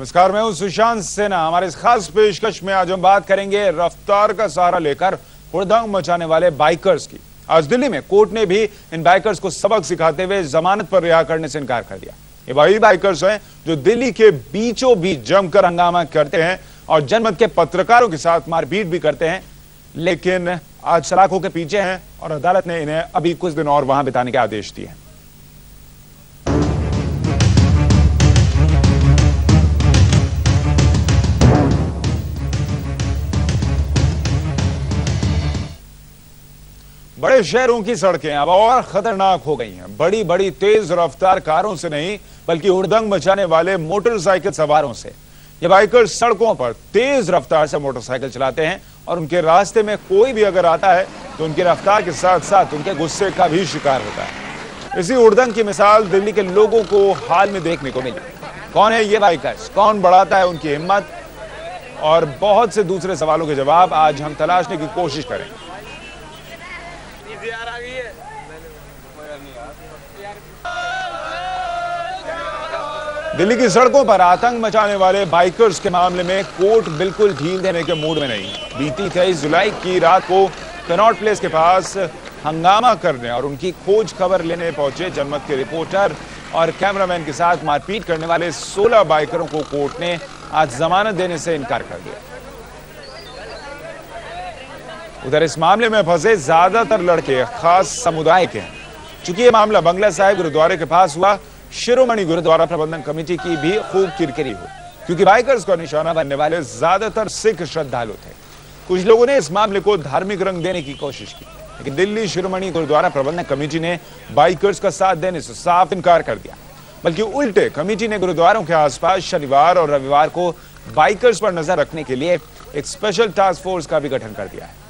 नमस्कार, मैं हूं सुशांत सिन्हा। हमारे इस खास पेशकश में आज हम बात करेंगे रफ्तार का सहारा लेकर हुड़दंग मचाने वाले बाइकर्स की। आज दिल्ली में कोर्ट ने भी इन बाइकर्स को सबक सिखाते हुए जमानत पर रिहा करने से इनकार कर दिया। ये वही बाइकर्स हैं जो दिल्ली के बीचों बीच जमकर हंगामा करते हैं और जनमत के पत्रकारों के साथ मारपीट भी करते हैं, लेकिन आज सलाखों के पीछे हैं और अदालत ने इन्हें अभी कुछ दिन और वहां बिताने के आदेश दिए हैं। बड़े शहरों की सड़कें अब और खतरनाक हो गई हैं। बड़ी बड़ी तेज रफ्तार कारों से नहीं बल्कि हुड़दंग मचाने वाले मोटरसाइकिल सवारों से। ये बाइकर्स सड़कों पर तेज रफ्तार से मोटरसाइकिल चलाते हैं और उनके रास्ते में कोई भी अगर आता है तो उनकी रफ्तार के साथ साथ उनके गुस्से का भी शिकार होता है। इसी हुड़दंग की मिसाल दिल्ली के लोगों को हाल में देखने को मिली। कौन है ये बाइकर्स, कौन बढ़ाता है उनकी हिम्मत, और बहुत से दूसरे सवालों के जवाब आज हम तलाशने की कोशिश करेंगे। दिल्ली की सड़कों पर आतंक मचाने वाले बाइकर्स के मामले में कोर्ट बिल्कुल ढील देने के मूड में नहीं। बीती 23 जुलाई की रात को कनॉट प्लेस के पास हंगामा करने और उनकी खोज खबर लेने पहुंचे जनमत के रिपोर्टर और कैमरामैन के साथ मारपीट करने वाले 16 बाइकरों को कोर्ट ने आज जमानत देने से इनकार कर दिया। उधर इस मामले में फंसे ज्यादातर लड़के खास समुदाय के हैं। चूंकि यह मामला बंगला साहिब गुरुद्वारे के पास हुआ, शिरोमणि गुरुद्वारा प्रबंधन कमेटी की भी खूब किरकिरी हुई, क्योंकि बाइकर्स का निशाना बनने वाले ज्यादातर सिख श्रद्धालु थे। कुछ लोगों ने इस मामले को धार्मिक रंग देने की कोशिश की, लेकिन दिल्ली शिरोमणि गुरुद्वारा प्रबंधन कमेटी ने बाइकर्स का साथ देने से साफ इनकार कर दिया। बल्कि उल्टे कमेटी ने गुरुद्वारों के आसपास शनिवार और रविवार को बाइकर्स पर नजर रखने के लिए एक स्पेशल टास्क फोर्स का भी गठन कर दिया है।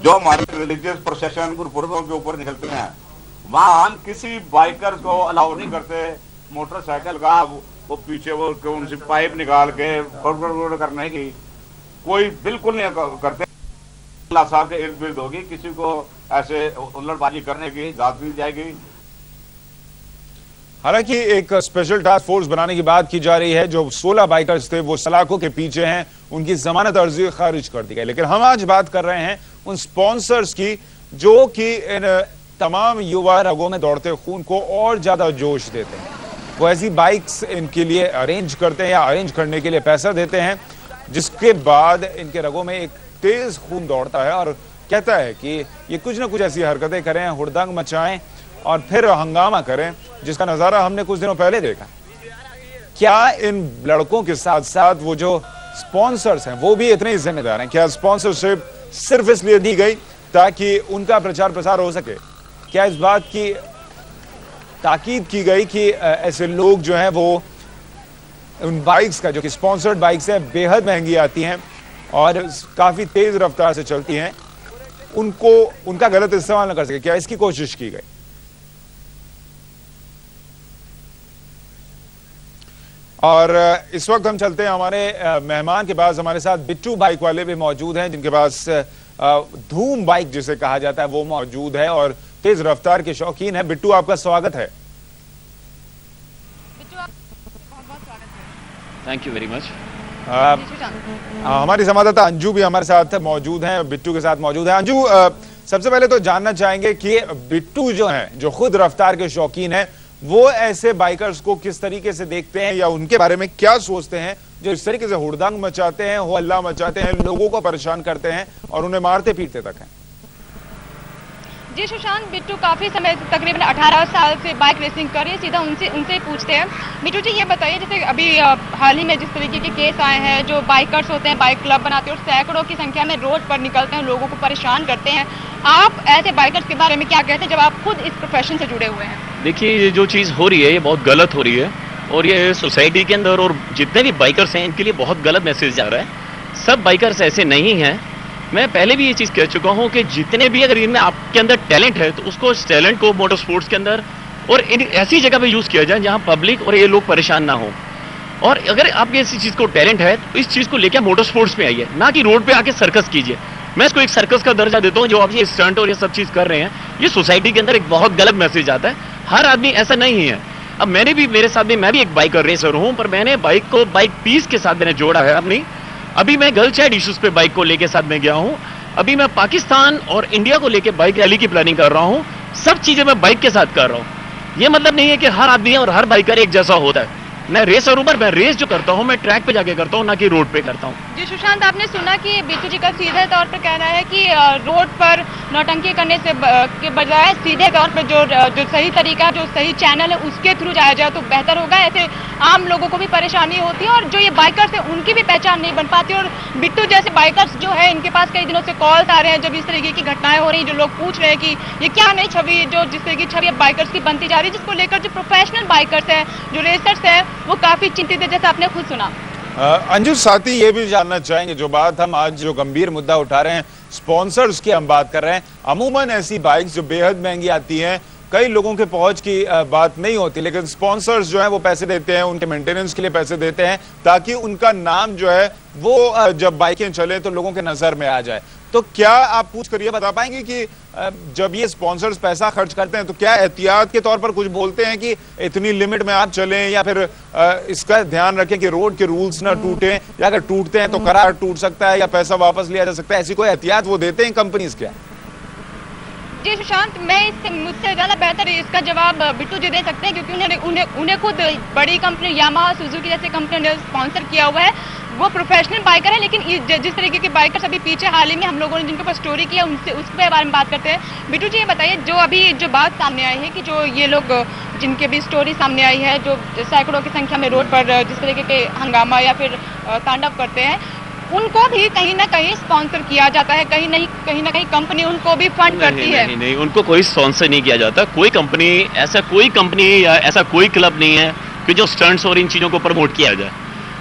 जो हमारे रिलीजियस प्रोसेशन गुरुपुरबों के ऊपर निकलते हैं, वहां हम किसी बाइकर्स को अलाउ नहीं करते। मोटरसाइकिल का वो पीछे वो उनसे पाइप निकाल के फड़फड़ करने की कोई बिल्कुल नहीं करते। अल्लाह साहब के इर्द गिर्द होगी, किसी को ऐसे उल्लड़बाजी करने की इजाजत दी जाएगी। हालांकि एक स्पेशल टास्क फोर्स बनाने की बात की जा रही है। जो 16 बाइकर्स थे वो सलाखों के पीछे हैं, उनकी जमानत अर्जी खारिज कर दी गई। लेकिन हम आज बात कर रहे हैं उन स्पॉन्सर्स की जो कि इन तमाम युवा रगों में दौड़ते खून को और ज्यादा जोश देते हैं। वो ऐसी बाइक्स इनके लिए अरेंज करते हैं या अरेंज करने के लिए पैसा देते हैं, जिसके बाद इनके रगों में एक तेज खून दौड़ता है और कहता है कि ये कुछ ना कुछ ऐसी हरकतें करें, हुड़दंग मचाएं और फिर हंगामा करें, जिसका नजारा हमने कुछ दिनों पहले देखा। क्या इन लड़कों के साथ साथ वो जो स्पॉन्सर्स हैं वो भी इतने ही जिम्मेदार हैं? क्या स्पॉन्सरशिप सिर्फ इसलिए दी गई ताकि उनका प्रचार प्रसार हो सके? क्या इस बात की ताकीद की गई कि ऐसे लोग जो हैं वो उन बाइक्स का, जो कि स्पॉन्सर्ड बाइक्स हैं, बेहद महंगी आती हैं और काफी तेज रफ्तार से चलती हैं, उनको उनका गलत इस्तेमाल न कर सके? क्या इसकी कोशिश की गई? और इस वक्त हम चलते हैं हमारे मेहमान के पास। हमारे साथ बिट्टू बाइक वाले भी मौजूद हैं, जिनके पास धूम बाइक जिसे कहा जाता है वो मौजूद है और तेज रफ्तार के शौकीन है। बिट्टू, आपका स्वागत है। बिट्टू, बहुत स्वागत है। Thank you very much. हमारी संवाददाता अंजू भी हमारे साथ मौजूद हैं, बिट्टू के साथ मौजूद है। अंजू, सबसे पहले तो जानना चाहेंगे कि बिट्टू जो है, जो खुद रफ्तार के शौकीन है, वो ऐसे बाइकर्स को किस तरीके से देखते हैं या उनके बारे में क्या सोचते हैं जो इस तरीके से हुड़दंग मचाते हैं, हो हल्ला मचाते हैं, लोगों को परेशान करते हैं और उन्हें मारते पीटते तक हैं? जी सुशांत, बिट्टू काफी समय से, तकरीबन 18 साल से बाइक रेसिंग कर रही है। सीधा उनसे पूछते हैं। बिट्टू जी, ये बताइए, जैसे अभी हाल ही में जिस तरीके के केस आए हैं, जो बाइकर्स होते हैं बाइक क्लब बनाते हैं और सैकड़ों की संख्या में रोड पर निकलते हैं, लोगों को परेशान करते हैं, आप ऐसे बाइकर्स के बारे में क्या कहते हैं जब आप खुद इस प्रोफेशन से जुड़े हुए हैं? देखिए, ये जो चीज़ हो रही है ये बहुत गलत हो रही है और ये सोसाइटी के अंदर और जितने भी बाइकर्स हैं इनके लिए बहुत गलत मैसेज जा रहा है। सब बाइकर्स ऐसे नहीं हैं। मैं पहले भी ये चीज़ कह चुका हूँ कि जितने भी अगर इनमें आपके अंदर टैलेंट है तो उसको इस टैलेंट को मोटर स्पोर्ट्स के अंदर और इन ऐसी जगह पे यूज़ किया जाए जहाँ पब्लिक और ये लोग परेशान ना हो। और अगर आपके इसी चीज़ को टैलेंट है तो इस चीज़ को लेकर मोटर स्पोर्ट्स में आइए, ना कि रोड पे आके सर्कस कीजिए। मैं इसको एक सर्कस का दर्जा देता हूँ। जो आप ये स्टंट और ये सब चीज कर रहे हैं, ये सोसाइटी के अंदर एक बहुत गलत मैसेज आता है। हर आदमी ऐसा नहीं है। अब मैंने भी, मेरे साथ भी, मैं भी एक बाइकर रेसर हूं, पर मैंने बाइक को बाइक पीस के साथ मैंने जोड़ा है अपनी। अभी मैं गर्ल चाइल्ड इश्यूज पे बाइक को लेके साथ में गया हूं। अभी मैं पाकिस्तान और इंडिया को लेके बाइक रैली की प्लानिंग कर रहा हूं। सब चीजें मैं बाइक के साथ कर रहा हूं। ये मतलब नहीं है कि हर आदमी और हर बाइकर एक जैसा होता है। मैं रेसर हूं, पर मैं रेस जो करता हूं मैं ट्रैक पे जाके करता हूं, ना कि रोड पे करता हूं। जी सुशांत, आपने सुना कि बिट्टू जी का सीधे तौर पर कहना है कि रोड पर नौटंकी करने से के बजाय सीधे तौर पर जो सही तरीका, जो सही चैनल है उसके थ्रू जाया जाए तो बेहतर होगा। ऐसे आम लोगों को भी परेशानी होती है और जो ये बाइकर्स है उनकी भी पहचान नहीं बन पाती। और बिट्टू जैसे बाइकर्स जो है, इनके पास कई दिनों से कॉल्स आ रहे हैं जब इस तरीके की घटनाएं हो रही हैं, जो लोग पूछ रहे हैं कि ये क्या नई छवि, जो जिस तरह की छवि बाइकर्स की बनती जा रही है, जिसको लेकर जो प्रोफेशनल बाइकर्स है, जो रेसर्स है, वो काफी चिंतित है, जैसा आपने खुद सुना। अंजू, साथ ही ये भी जानना चाहेंगे, जो बात हम आज जो गंभीर मुद्दा उठा रहे हैं, स्पॉन्सर्स की हम बात कर रहे हैं। अमूमन ऐसी बाइक्स जो बेहद महंगी आती हैं, कई लोगों के पहुंच की बात नहीं होती, लेकिन स्पॉन्सर्स जो है वो पैसे देते हैं, उनके मेंटेनेंस के लिए पैसे देते हैं, ताकि उनका नाम जो है वो जब बाइकें चले तो लोगों के नजर में आ जाए। तो क्या आप पूछ कर ये बता पाएंगे कि जब ये स्पॉन्सर्स पैसा खर्च करते हैं तो क्या एहतियात के तौर पर कुछ बोलते हैं कि इतनी लिमिट में आप चलें, या फिर इसका ध्यान रखें कि रोड के रूल्स ना टूटें, या अगर टूटते हैं तो करार टूट सकता है या पैसा वापस लिया जा सकता है, ऐसी कोई एहतियात वो देते हैं कंपनीज? क्या? जी सुशांत, मैं इससे मुझसे ज़्यादा बेहतर इसका जवाब बिट्टू जी दे सकते हैं, क्योंकि उन्हें खुद बड़ी कंपनी यामाहा, सुजुकी जैसी कंपनी ने स्पॉन्सर किया हुआ है। वो प्रोफेशनल बाइकर है, लेकिन जिस तरीके के बाइकर्स अभी पीछे हाल ही में हम लोगों ने जिनके ऊपर स्टोरी किया, उनसे उसके बारे में बात करते हैं। बिट्टू जी ये बताइए, जो अभी जो बात सामने आई है कि जो ये लोग जिनके भी स्टोरी सामने आई है, जो सैकड़ों की संख्या में रोड पर जिस तरीके के हंगामा या फिर तांडव करते हैं, उनको भी कहीं ना कहीं स्पॉन्सर किया जाता है, कहीं ना कहीं कंपनी उनको भी फंड करती है। नहीं, उनको कोई स्पॉन्सर नहीं किया जाता। कोई कंपनी या ऐसा कोई क्लब नहीं है कि जो स्टंट्स और इन चीज़ों को प्रमोट किया जाए।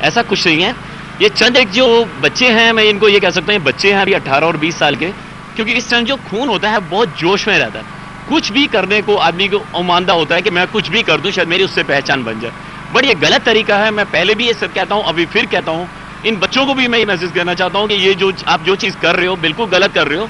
ऐसा कुछ नहीं है। ये चंद एक जो बच्चे हैं, मैं इनको ये कह सकता हूँ, बच्चे हैं अभी 18 और 20 साल के, क्योंकि इस टाइम जो खून होता है बहुत जोश में रहता है। कुछ भी करने को आदमी को उमादा होता है कि मैं कुछ भी कर दूं, शायद मेरी उससे पहचान बन जाए। बट ये गलत तरीका है। मैं पहले भी ये सब कहता हूँ, अभी फिर कहता हूँ, इन बच्चों को भी मैं ये मैसेज देना चाहता हूँ कि ये जो आप जो चीज़ कर रहे हो बिल्कुल गलत कर रहे हो।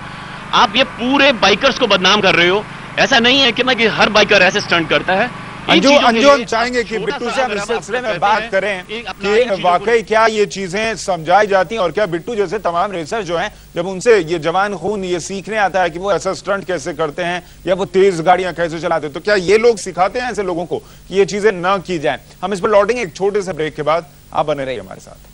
आप ये पूरे बाइकर्स को बदनाम कर रहे हो। ऐसा नहीं है कि हर बाइकर ऐसे स्टंट करता है। अंजू, हम चाहेंगे कि बिट्टू से हम इस सिलसिले में बात करें कि वाकई क्या ये चीजें समझाई जाती हैं, और क्या बिट्टू जैसे तमाम रेसर जो हैं, जब उनसे ये जवान खून ये सीखने आता है कि वो ऐसा स्टंट कैसे करते हैं या वो तेज गाड़ियां कैसे चलाते हैं, तो क्या ये लोग सिखाते हैं ऐसे लोगों को कि ये चीजें न की जाए? हम इस पर लौटेंगे एक छोटे से ब्रेक के बाद। आप बने रहिए हमारे साथ।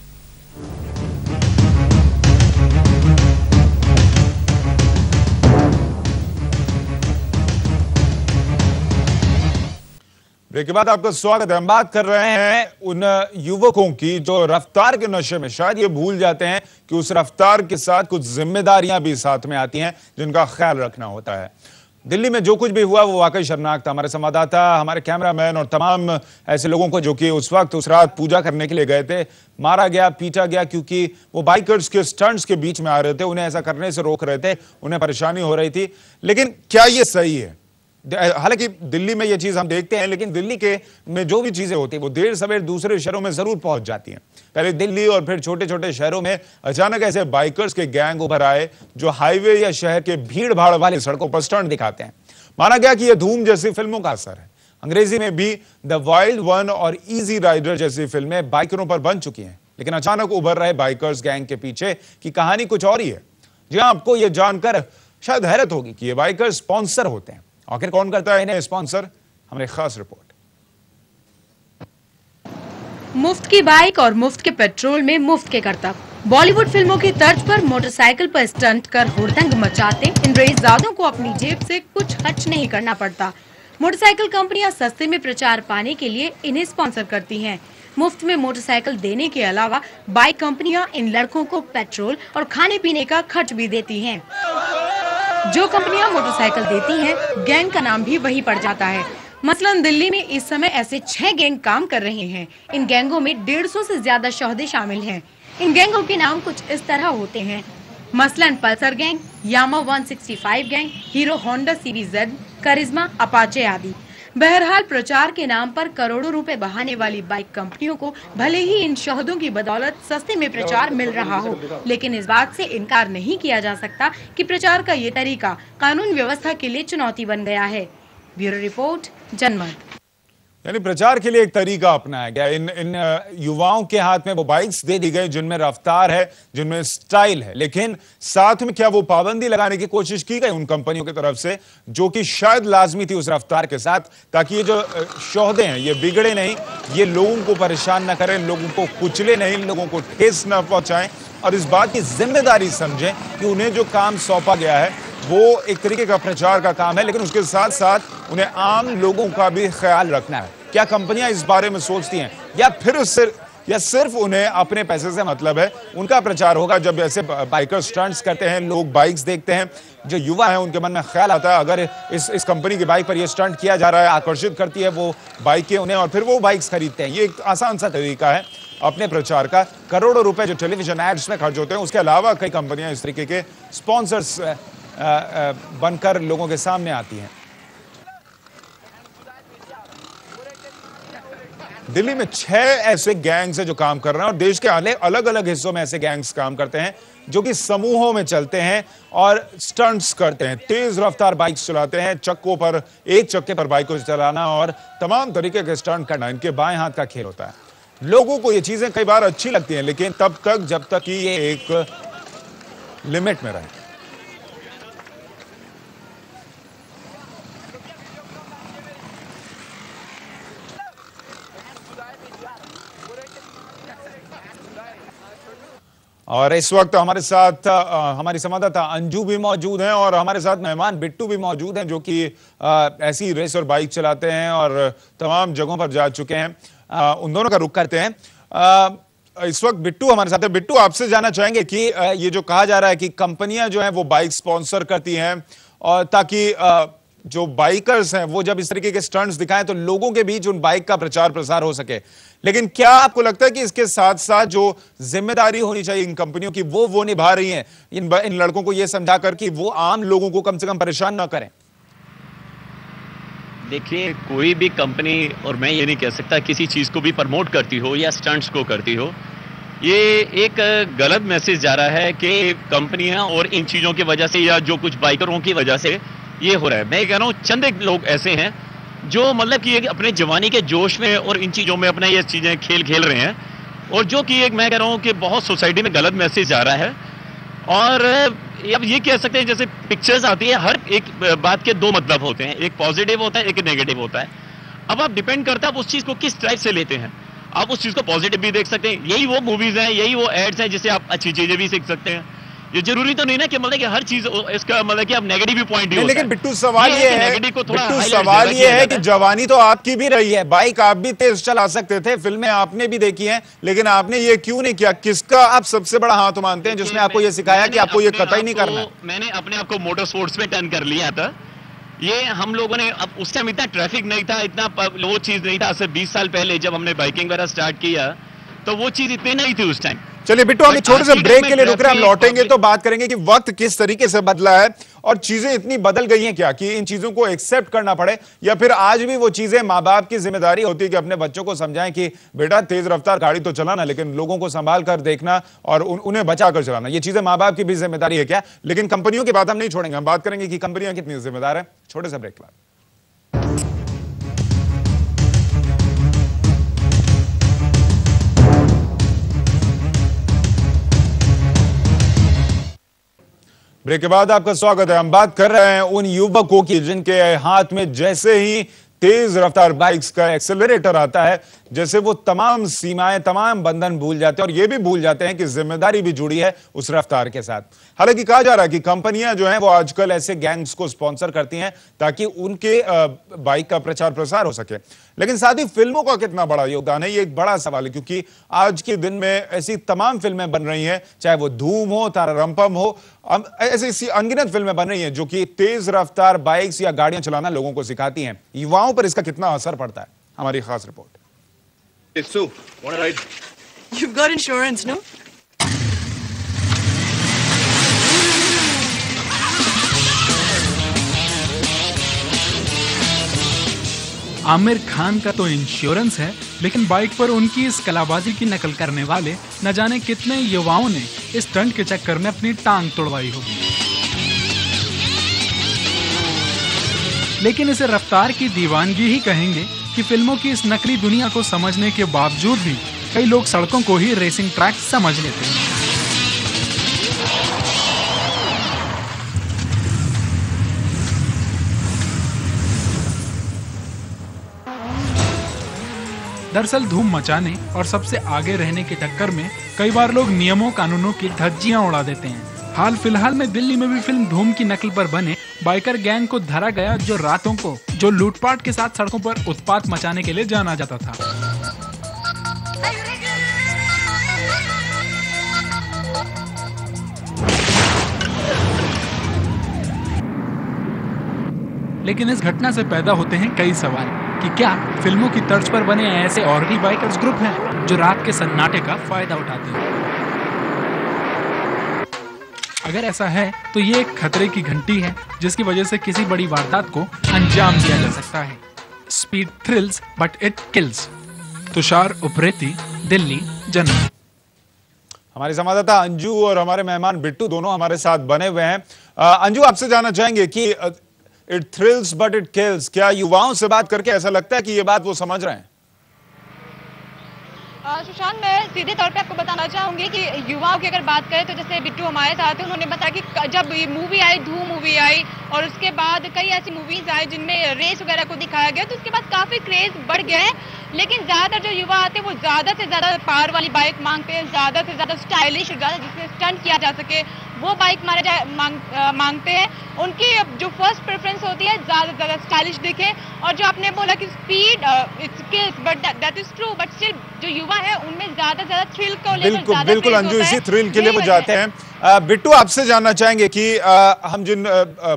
ब्रेक के बाद आपका स्वागत है। हम बात कर रहे हैं उन युवकों की जो रफ्तार के नशे में शायद ये भूल जाते हैं कि उस रफ्तार के साथ कुछ जिम्मेदारियां भी साथ में आती हैं जिनका ख्याल रखना होता है। दिल्ली में जो कुछ भी हुआ वो वाकई शर्मनाक था। हमारे संवाददाता, हमारे कैमरामैन और तमाम ऐसे लोगों को जो कि उस वक्त उस रात पूजा करने के लिए गए थे, मारा गया, पीटा गया, क्योंकि वो बाइकर्स के स्टंट्स के बीच में आ रहे थे, उन्हें ऐसा करने से रोक रहे थे, उन्हें परेशानी हो रही थी। लेकिन क्या ये सही है? हालांकि दिल्ली में ये चीज हम देखते हैं, लेकिन दिल्ली के में जो भी चीजें होती है वो देर सवेर दूसरे शहरों में जरूर पहुंच जाती हैं। पहले दिल्ली और फिर छोटे छोटे शहरों में अचानक ऐसे बाइकर्स के गैंग उभर आए जो हाईवे या शहर के भीड़ भाड़ वाली सड़कों पर स्टंट दिखाते हैं। माना गया कि यह धूम जैसी फिल्मों का असर है। अंग्रेजी में भी द वाइल्ड वन और इजी राइडर जैसी फिल्में बाइकरों पर बन चुकी हैं, लेकिन अचानक उभर रहे बाइकर्स गैंग के पीछे की कहानी कुछ और ही है। जी हां, आपको यह जानकर शायद हैरत होगी कि ये बाइकर्स स्पॉन्सर होते हैं। आखिर कौन करता है इन्हें स्पॉन्सर? हमारी खास रिपोर्ट। मुफ्त की बाइक और मुफ्त के पेट्रोल में मुफ्त के करतब। बॉलीवुड फिल्मों की तर्ज पर मोटरसाइकिल पर स्टंट कर हुड़दंग मचाते इन रईसजादों को अपनी जेब से कुछ खर्च नहीं करना पड़ता। मोटरसाइकिल कंपनियां सस्ते में प्रचार पाने के लिए इन्हें स्पॉन्सर करती हैं। मुफ्त में मोटरसाइकिल देने के अलावा बाइक कंपनियां इन लड़कों को पेट्रोल और खाने पीने का खर्च भी देती हैं। जो कंपनियां मोटरसाइकिल देती हैं, गैंग का नाम भी वही पड़ जाता है। मसलन दिल्ली में इस समय ऐसे 6 गैंग काम कर रहे हैं। इन गैंगों में 150 से ज्यादा शोहदे शामिल हैं। इन गैंगों के नाम कुछ इस तरह होते हैं, मसलन पल्सर गैंग, यामा 165 गैंग, हीरो होंडा CBZ, करिश्मा, अपाचे आदि। बहरहाल प्रचार के नाम पर करोड़ों रुपए बहाने वाली बाइक कंपनियों को भले ही इन शहदों की बदौलत सस्ते में प्रचार मिल रहा हो, लेकिन इस बात से इनकार नहीं किया जा सकता कि प्रचार का ये तरीका कानून व्यवस्था के लिए चुनौती बन गया है। ब्यूरो रिपोर्ट, जनमत। यानी प्रचार के लिए एक तरीका अपनाया गया। इन युवाओं के हाथ में वो बाइक्स दे दी गई जिनमें रफ्तार है, जिनमें स्टाइल है, लेकिन साथ में क्या वो पाबंदी लगाने की कोशिश की गई उन कंपनियों की तरफ से जो कि शायद लाजमी थी उस रफ्तार के साथ, ताकि ये जो शोहदे हैं ये बिगड़े नहीं, ये लोगों को परेशान ना करें, लोगों को कुचले नहीं, लोगों को ठेस न पहुंचाएं और इस बात की जिम्मेदारी समझें कि उन्हें जो काम सौंपा गया है वो एक तरीके का प्रचार का काम है, लेकिन उसके साथ साथ उन्हें आम लोगों का भी ख्याल रखना है। क्या कंपनियां इस बारे में सोचती हैं या फिर सिर्फ उन्हें अपने पैसे से मतलब है? उनका प्रचार होगा जब ऐसे बाइकर स्टंट्स करते हैं, लोग बाइक्स देखते हैं, जो युवा है उनके मन में ख्याल आता है अगर इस कंपनी की बाइक पर ये स्टंट किया जा रहा है, आकर्षित करती है वो बाइकें उन्हें और फिर वो बाइक्स खरीदते हैं। ये एक आसान सा तरीका है अपने प्रचार का। करोड़ों रुपए जो टेलीविजन एड्स में खर्च होते हैं, उसके अलावा कई कंपनियां इस तरीके के स्पॉन्सर्स बनकर लोगों के सामने आती हैं। दिल्ली में 6 ऐसे गैंग्स हैं जो काम कर रहे हैं और देश के अलग अलग हिस्सों में ऐसे गैंग्स काम करते हैं जो कि समूहों में चलते हैं और स्टंट्स करते हैं, तेज रफ्तार बाइक्स चलाते हैं, चक्कों पर एक चक्के पर बाइक को चलाना और तमाम तरीके के स्टंट करना इनके बाएं हाथ का खेल होता है। लोगों को ये चीजें कई बार अच्छी लगती हैं, लेकिन तब तक जब तक कि ये एक लिमिट में रहे। और इस वक्त हमारे साथ हमारी संवाददाता अंजू भी मौजूद हैं और हमारे साथ मेहमान बिट्टू भी मौजूद हैं जो कि ऐसी रेस और बाइक चलाते हैं और तमाम जगहों पर जा चुके हैं। उन दोनों का रुख करते हैं। इस वक्त बिट्टू हमारे साथ है। बिट्टू, आपसे जानना चाहेंगे कि ये जो कहा जा रहा है कि कंपनियां जो हैं वो बाइक स्पॉन्सर करती हैं और ताकि जो बाइकर्स हैं वो जब इस तरीके के स्टंट्स दिखाएं तो लोगों के बीच उन बाइक का प्रचार प्रसार हो सके, लेकिन क्या आपको लगता है कि इसके साथ साथ जो जिम्मेदारी होनी चाहिए इन कंपनियों की वो निभा रही हैं इन लड़कों को यह समझाकर कि वो आम लोगों को कम से कम परेशान ना करें? देखिए, कोई भी कंपनी, और मैं ये नहीं कह सकता किसी चीज को भी प्रमोट करती हो या स्टंट्स को करती हो, ये एक गलत मैसेज जा रहा है कि कंपनियां और इन चीजों की वजह से या जो कुछ बाइकरों की वजह से ये हो रहा है। मैं कह रहा हूँ चंद एक लोग ऐसे हैं जो मतलब कि अपने जवानी के जोश में और इन चीजों में अपना ये चीजें खेल रहे हैं और जो कि एक मैं कह रहा हूँ कि बहुत सोसाइटी में गलत मैसेज आ रहा है। और अब ये कह सकते हैं जैसे पिक्चर्स आती है, हर एक बात के दो मतलब होते हैं, एक पॉजिटिव होता है, एक नेगेटिव होता है। अब आप डिपेंड करता है आप उस चीज को किस टाइप से लेते हैं। आप उस चीज को पॉजिटिव भी देख सकते हैं, यही वो मूवीज हैं, यही वो एड्स हैं जिससे आप अच्छी चीजें भी सीख सकते हैं। ये जरूरी तो नहीं ना कि मतलब कि हर चीज इसका मतलब कि आप नेगेटिव भी पॉइंट ही, लेकिन बिट्टू सवाल ये है कि जवानी तो आपकी भी रही है, बाइक आप भी तेज चला सकते थे, फिल्में आपने भी देखी हैं, लेकिन आपने ये क्यों नहीं किया? किसका आप सबसे बड़ा हाथ मानते हैं जिसने आपको ये सिखाया कि आपको ये कतई नहीं करना? मैंने अपने आप को मोटर स्पोर्ट्स में टर्न कर लिया था। ये हम लोगों ने, अब उस टाइम इतना ट्रैफिक नहीं था, इतना वो चीज नहीं था। आज से 20 साल पहले जब हमने बाइकिंग वगैरह स्टार्ट किया तो वो चीज इतनी नहीं थी उस टाइम। चलिए बिट्टू, हम छोटे से ब्रेक के लिए रुक रहे हैं, हम लौटेंगे तो बात करेंगे कि वक्त किस तरीके से बदला है और चीजें इतनी बदल गई हैं क्या कि इन चीजों को एक्सेप्ट करना पड़े, या फिर आज भी वो चीजें माँ बाप की जिम्मेदारी होती है कि अपने बच्चों को समझाएं कि बेटा तेज रफ्तार गाड़ी तो चलाना, लेकिन लोगों को संभाल कर देखना और उन्हें बचा कर चलाना, ये चीजें माँ बाप की भी जिम्मेदारी है क्या? लेकिन कंपनियों की बात हम नहीं छोड़ेंगे, हम बात करेंगे कि कंपनियां कितनी जिम्मेदार है। छोटे से ब्रेक के बाद ब्रेक के बाद आपका स्वागत है। हम बात कर रहे हैं उन युवकों की जिनके हाथ में जैसे ही तेज रफ्तार बाइक्स का एक्सेलरेटर आता है, जैसे वो तमाम सीमाएं, तमाम बंधन भूल जाते हैं और ये भी भूल जाते हैं कि जिम्मेदारी भी जुड़ी है उस रफ्तार के साथ। हालांकि कहा जा रहा है कि कंपनियां जो हैं वो आजकल ऐसे गैंग्स को स्पॉन्सर करती हैं ताकि उनके बाइक का प्रचार प्रसार हो सके, लेकिन साथ ही फिल्मों का कितना बड़ा योगदान है ये एक बड़ा सवाल है, क्योंकि आज के दिन में ऐसी तमाम फिल्में बन रही हैं, चाहे वो धूम हो, तारारंपम हो, ऐसी अनगिनत फिल्में बन रही हैं जो कि तेज रफ्तार बाइक्स या गाड़ियां चलाना लोगों को सिखाती हैं। युवाओं पर इसका कितना असर पड़ता है, हमारी खास report. Hey Sue, want a ride? You've got insurance, no? Aamir Khan का तो इंश्योरेंस है, लेकिन बाइक पर उनकी इस कलाबाजी की नकल करने वाले न जाने कितने युवाओं ने इस स्टंट के चक्कर में अपनी टांग तोड़वाई होगी। लेकिन इसे रफ्तार की दीवानगी ही कहेंगे कि फिल्मों की इस नकली दुनिया को समझने के बावजूद भी कई लोग सड़कों को ही रेसिंग ट्रैक समझ लेते हैं। दरअसल धूम मचाने और सबसे आगे रहने के चक्कर में कई बार लोग नियमों कानूनों की धज्जियां उड़ा देते हैं। हाल फिलहाल में दिल्ली में भी फिल्म धूम की नकल पर बने बाइकर गैंग को धरा गया, जो रातों को जो लूटपाट के साथ सड़कों पर उत्पात मचाने के लिए जाना जाता था। लेकिन इस घटना से पैदा होते हैं कई सवाल कि क्या फिल्मों की तर्ज पर बने ऐसे और भी बाइकर्स ग्रुप हैं जो रात के सन्नाटे का फायदा उठाते हैं। अगर ऐसा है तो ये एक खतरे की घंटी है जिसकी वजह से किसी बड़ी वारदात को अंजाम दिया जा सकता है। Speed thrills but it kills. Tushar Upreti, Delhi general. हमारे संवाददाता अंजू और हमारे मेहमान बिट्टू दोनों हमारे साथ बने हुए हैं। अंजू, आपसे जानना चाहेंगे कि it thrills but it kills, क्या युवाओं से बात करके ऐसा लगता है कि ये बात वो समझ रहे हैं? सुशांत, मैं सीधे तौर पे आपको बताना चाहूंगी कि युवाओं की अगर बात करें तो जैसे बिट्टू हमारे साथ हैं, उन्होंने बताया कि जब ये मूवी आई, धूम मूवी आई और उसके बाद कई ऐसी मूवीज आई जिनमें रेस वगैरह को दिखाया गया, तो उसके बाद काफी क्रेज बढ़ गया है। लेकिन ज्यादातर जो युवा आते हैं वो ज्यादा से ज्यादा पावर वाली बाइक मांगते हैं, ज्यादा से ज्यादा स्टाइलिश, ज्यादा जिससे स्टंट किया जा सके वो बाइक मांगते हैं। उनकी जो फर्स्ट प्रेफरेंस होती है ज्यादा से ज्यादा स्टाइलिश दिखे। और जो आपने बोला कि speed it's kills, but that is true, but still जो युवा है उनमें ज्यादा से ज्यादा थ्रिल को लेकर बिल्कुल अंजू, इसी थ्रिल के लिए वो जाते हैं। बिट्टू, आपसे जानना चाहेंगे कि हम जिन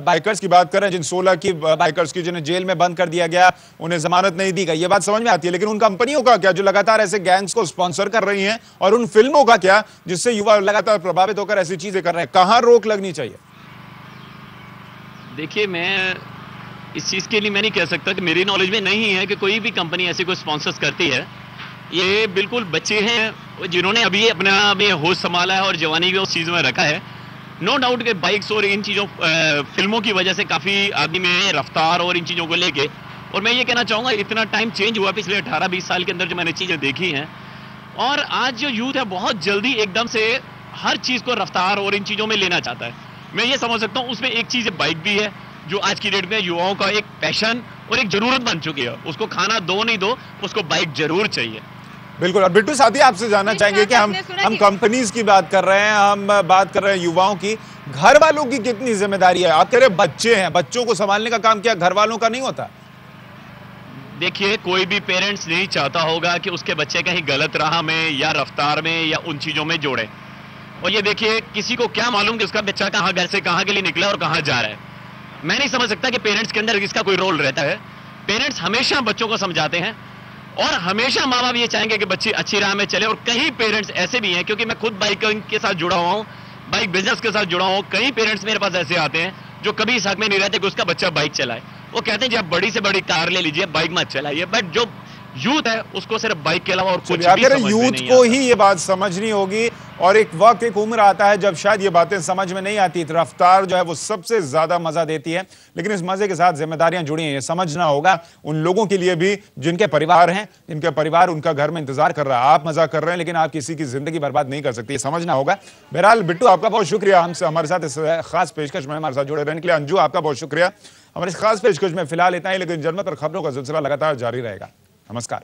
बाइकर्स की बात कर रहे हैं, जिन 16 की बाइकर्स की जिन्हें जेल में बंद कर दिया गया, उन्हें जमानत नहीं दी गई, ये बात समझ में आती है, लेकिन उन कंपनियों का क्या जो लगातार ऐसे गैंग्स को स्पॉन्सर कर रही हैं, और उन फिल्मों का क्या जिससे युवा लगातार प्रभावित होकर ऐसी चीजें कर रहे हैं? कहां रोक लगनी चाहिए? देखिए, मैं इस चीज के लिए मैं नहीं कह सकता कि मेरी नॉलेज में नहीं है कि कोई भी कंपनी ऐसी कोई स्पॉन्सर्स करती है। ये बिल्कुल बच्चे हैं जिन्होंने अभी अपना अभी होश संभाला है और जवानी भी उस चीज़ में रखा है। नो डाउट कि बाइक्स और इन चीज़ों फिल्मों की वजह से काफ़ी आदमी में रफ्तार और इन चीज़ों को लेके, और मैं ये कहना चाहूँगा इतना टाइम चेंज हुआ पिछले 18-20 साल के अंदर जो मैंने चीज़ें देखी हैं, और आज जो यूथ है बहुत जल्दी एकदम से हर चीज़ को रफ्तार और इन चीज़ों में लेना चाहता है। मैं ये समझ सकता हूँ उसमें एक चीज़ बाइक भी है जो आज की डेट में युवाओं का एक पैशन और एक ज़रूरत बन चुकी है। उसको खाना दो नहीं दो, उसको बाइक जरूर चाहिए। बिल्कुल। और बिट्टू, साथ ही आपसे जानना चाहेंगे कि हम कंपनीज की बात कर रहे हैं, हम बात कर रहे हैं युवाओं की, घर वालों की कितनी जिम्मेदारी है? आप कह रहे बच्चे हैं, बच्चों को संभालने का काम क्या घर वालों का नहीं होता? देखिए, कोई भी पेरेंट्स नहीं चाहता होगा कि उसके बच्चे कहीं गलत राह में या रफ्तार में या उन चीजों में जोड़े। और ये देखिए, किसी को क्या मालूम कि उसका बच्चा कहाँ घर से कहाँ के लिए निकला और कहाँ जा रहा है। मैं नहीं समझ सकता कि पेरेंट्स के अंदर इसका कोई रोल रहता है। पेरेंट्स हमेशा बच्चों को समझाते हैं और हमेशा माँ बाप ये चाहेंगे कि बच्चे अच्छी राह में चले। और कई पेरेंट्स ऐसे भी हैं, क्योंकि मैं खुद बाइकिंग के साथ जुड़ा हुआ हूँ, बाइक बिजनेस के साथ जुड़ा हुआ हूँ, कई पेरेंट्स मेरे पास ऐसे आते हैं जो कभी इस हक में नहीं रहते कि उसका बच्चा बाइक चलाए। वो कहते हैं जी आप बड़ी से बड़ी कार ले लीजिए, बाइक मत चलाइए। बट जो यूथ है उसको सिर्फ बाइक के अलावा और कुछ भी समझ में नहीं आता। यूथ को ही ये बात समझनी होगी, और एक वक्त, एक उम्र आता है जब शायद ये बातें समझ में नहीं आती। रफ्तार जो है वो सबसे ज्यादा मजा देती है, लेकिन इस मजे के साथ जिम्मेदारियां जुड़ी हैं। ये समझना होगा उन लोगों के लिए भी जिनके परिवार हैं, जिनके परिवार उनका घर में इंतजार कर रहा है। आप मजा कर रहे हैं, लेकिन आप किसी की जिंदगी बर्बाद नहीं कर सकते, ये समझना होगा। बहरहाल बिट्टू, आपका बहुत शुक्रिया हमसे हमारे साथ इस खास पेशकश में हमारे साथ जुड़े रहने के लिए। अंजू, आपका बहुत शुक्रिया। हमारे इस खास पेशकश में फिलहाल इतना ही, लेकिन जनमत और खबरों का सिलसिला लगातार जारी रहेगा। नमस्कार।